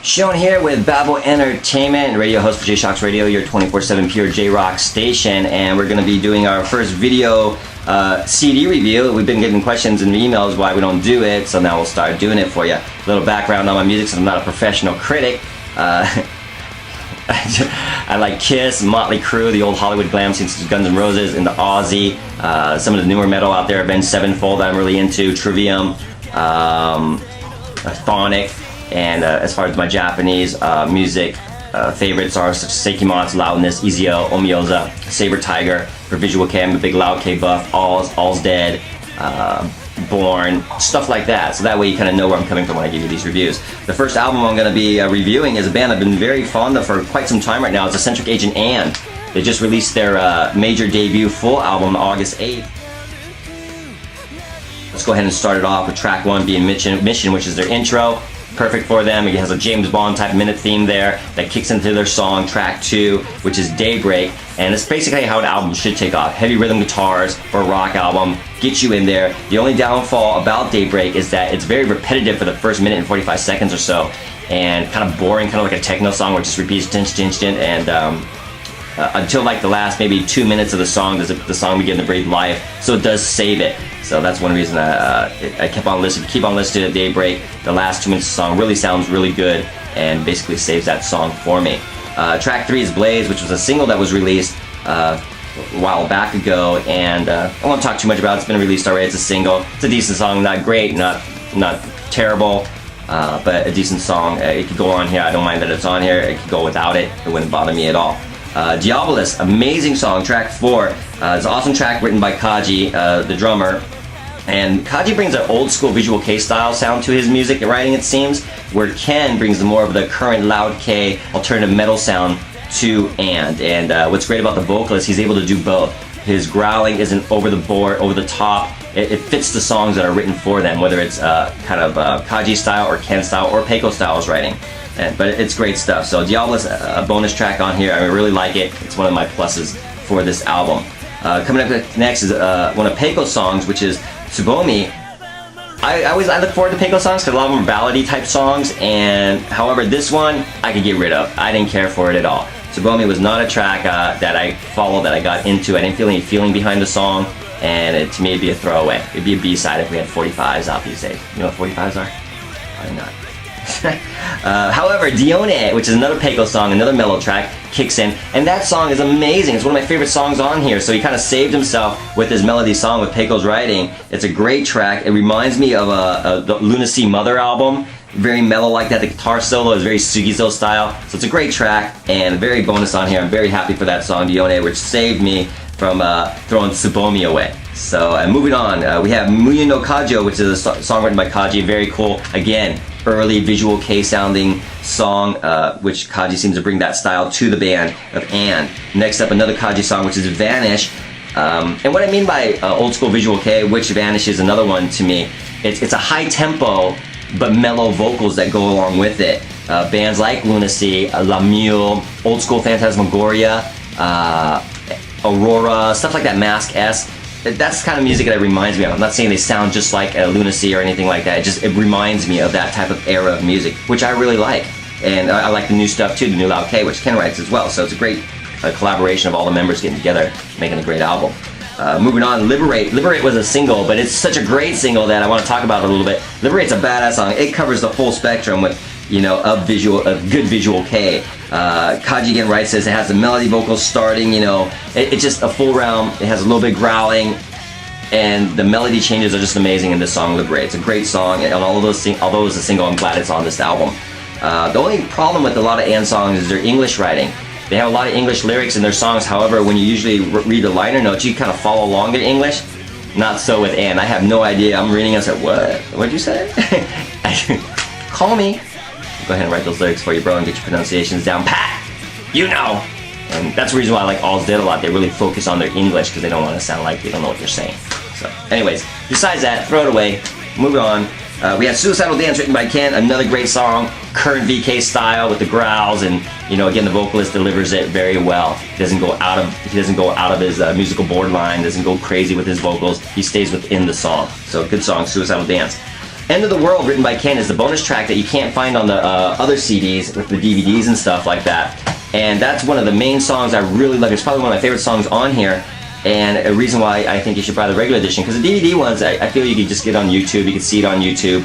Shown here with Babel Entertainment, radio host for J-Shocks Radio, your 24/7 pure J-Rock station, and we're going to be doing our first video CD review. We've been getting questions and emails why we don't do it, so now we'll start doing it for you. A little background on my music, since I'm not a professional critic. I like Kiss, Motley Crue, the old Hollywood glam scene, such as Guns N' Roses, and the Aussie. Some of the newer metal out there, Avenged Sevenfold, I'm really into, Trivium, Phonic. And as far as my Japanese music favorites are such as Sekimatsu, Loudness, Izio, Omioza, Saber Tiger. For Visual K, I'm a big Loud K buff, All's Dead, Born, stuff like that. So that way you kind of know where I'm coming from when I give you these reviews. The first album I'm going to be reviewing is a band I've been very fond of for quite some time right now. It's Eccentric Agent And. They just released their major debut full album on August 8th. Let's go ahead and start it off with track 1 being Mission, which is their intro. Perfect for them. It has a James Bond type minute theme there that kicks into their song. Track 2, which is Daybreak, and it's basically how an album should take off. Heavy rhythm guitars for a rock album, get you in there. The only downfall about Daybreak is that it's very repetitive for the first minute and 45 seconds or so, and kind of boring, kind of like a techno song where it just repeats and until like the last maybe 2 minutes of the song does the song begin to breathe life. So it does save it. So that's one reason I keep on listening to Daybreak. The last 2 minutes of the song really sounds really good and basically saves that song for me. Track 3 is Blaze, which was a single that was released a while back ago, and I won't talk too much about it. It's been released already. It's a single. It's a decent song, not great, not terrible, but a decent song. It could go on here. I don't mind that it's on here. It could go without it. It wouldn't bother me at all. Diabolus, amazing song, track 4. It's an awesome track written by Kaji, the drummer. And Kaji brings an old school Visual K style sound to his music and writing, it seems, where Ken brings the more of the current Loud K alternative metal sound to And what's great about the vocal is he's able to do both. His growling isn't over the board, over the top. It fits the songs that are written for them, whether it's kind of Kaji style or Ken style or Peiko style's writing. But it's great stuff. So Diabolus, a bonus track on here. I really like it. It's one of my pluses for this album. Coming up next is one of Peiko's songs, which is Tsubomi. I look forward to Peiko songs because a lot of them are ballady type songs, and however this one I could get rid of. I didn't care for it at all. Tsubomi was not a track that I followed, that I got into. I didn't feel any feeling behind the song, and to me it'd be a throwaway. It'd be a B-side if we had 45s out these days. You know what 45s are? Probably not. However, Dione, which is another Peiko song, another mellow track, kicks in, and that song is amazing. It's one of my favorite songs on here, so he kind of saved himself with his melody song with Peiko's writing. It's a great track. It reminds me of the Lunacy Mother album, very mellow like that. The guitar solo is very Sugizo style, so it's a great track, and a very bonus on here. I'm very happy for that song, Dione, which saved me from throwing Tsubomi away. So moving on, we have Muyu no Kajo, which is a song written by Kaji, very cool. Again, early Visual K sounding song, which Kaji seems to bring that style to the band of And. Next up, another Kaji song, which is Vanish. And what I mean by old school Visual K, which Vanish is another one to me, it's a high tempo but mellow vocals that go along with it. Bands like Lunacy, La Mule, old school Phantasmagoria, Aurora, stuff like that, Mask S. That's the kind of music that it reminds me of. I'm not saying they sound just like Lunacy or anything like that. It reminds me of that type of era of music, which I really like. And I like the new stuff too, the new Loud K, which Ken writes as well. So it's a great collaboration of all the members getting together, making a great album. Moving on, Liberate. Liberate was a single, but it's such a great single that I want to talk about it a little bit. Liberate's a badass song. It covers the full spectrum with, of good Visual K. Kaji again writes this. It has the melody vocals starting, it's just a full realm. It has a little bit growling, and the melody changes are just amazing in this song, Liberate. It's a great song, and although it's a single, I'm glad it's on this album. The only problem with a lot of And songs is their English writing. They have a lot of English lyrics in their songs. However, when you usually read the liner notes, you kind of follow along in English. Not so with And. I have no idea. I'm reading and I said, what? What'd you say? Call me. Go ahead and write those lyrics for you, bro, and get your pronunciations down pat. And that's the reason why I like All's Dead a lot. They really focus on their English because they don't want to sound like they don't know what they're saying. So, anyways, besides that, throw it away. Moving on. We have Suicidal Dance written by Ken, another great song, current VK style with the growls, and again the vocalist delivers it very well. He doesn't go out of his musical borderline, doesn't go crazy with his vocals. He stays within the song. So good song, Suicidal Dance. End of the World, written by Ken, is the bonus track that you can't find on the other CDs with the DVDs and stuff like that. And that's one of the main songs I really love. It's probably one of my favorite songs on here, and a reason why I think you should buy the regular edition, because the DVD ones, I feel you could just get on YouTube, you can see it on YouTube,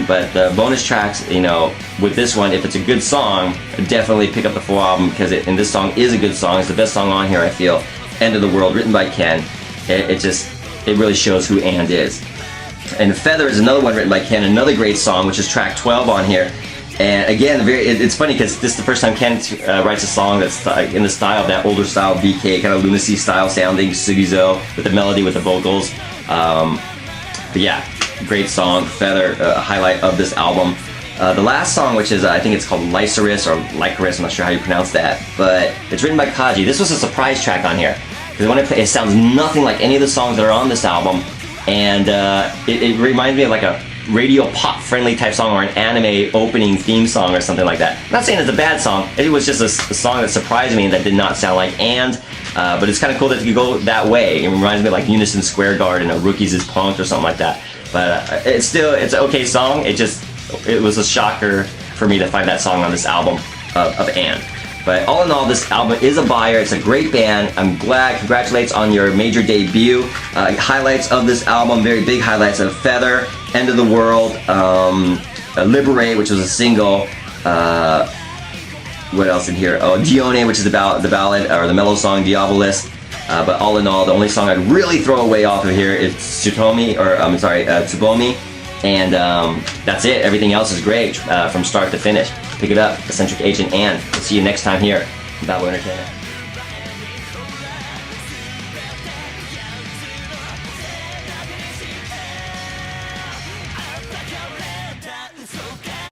but the bonus tracks, you know, with this one, if it's a good song, definitely pick up the full album, because and this song is a good song. It's the best song on here, I feel. End of the World, written by Ken. It really shows who And is. And Feather is another one written by Ken, another great song, which is track 12 on here. And again, it's funny because this is the first time Ken writes a song that's in the style of that older style VK, kind of lunacy style sounding, Sugizo, with the melody, with the vocals. But yeah, great song, Feather, a highlight of this album. The last song, which is, I think it's called Lycerus or Lycorus, I'm not sure how you pronounce that, but it's written by Kaji. This was a surprise track on here, because when I play, it sounds nothing like any of the songs that are on this album, and it reminds me of like a radio pop friendly type song or an anime opening theme song or something like that. I'm not saying it's a bad song, it was just a song that surprised me and that did not sound like but it's kind of cool that you go that way. It reminds me of like Unison Square Garden or Rookies is Punked or something like that. But it's an okay song. It was a shocker for me to find that song on this album of And. But all in all, this album is a buyer. It's a great band. I'm glad. Congratulates on your major debut. Highlights of this album, very big highlights of Feather, End of the World, Liberate, which was a single. What else in here? Oh, Dione, which is about the ballad or the mellow song Diabolist. But all in all, the only song I'd really throw away off of here is Tsutomi, or Tsubomi. And that's it. Everything else is great from start to finish. Pick it up, Eccentric Agent And. We'll see you next time here on Babble Entertainment.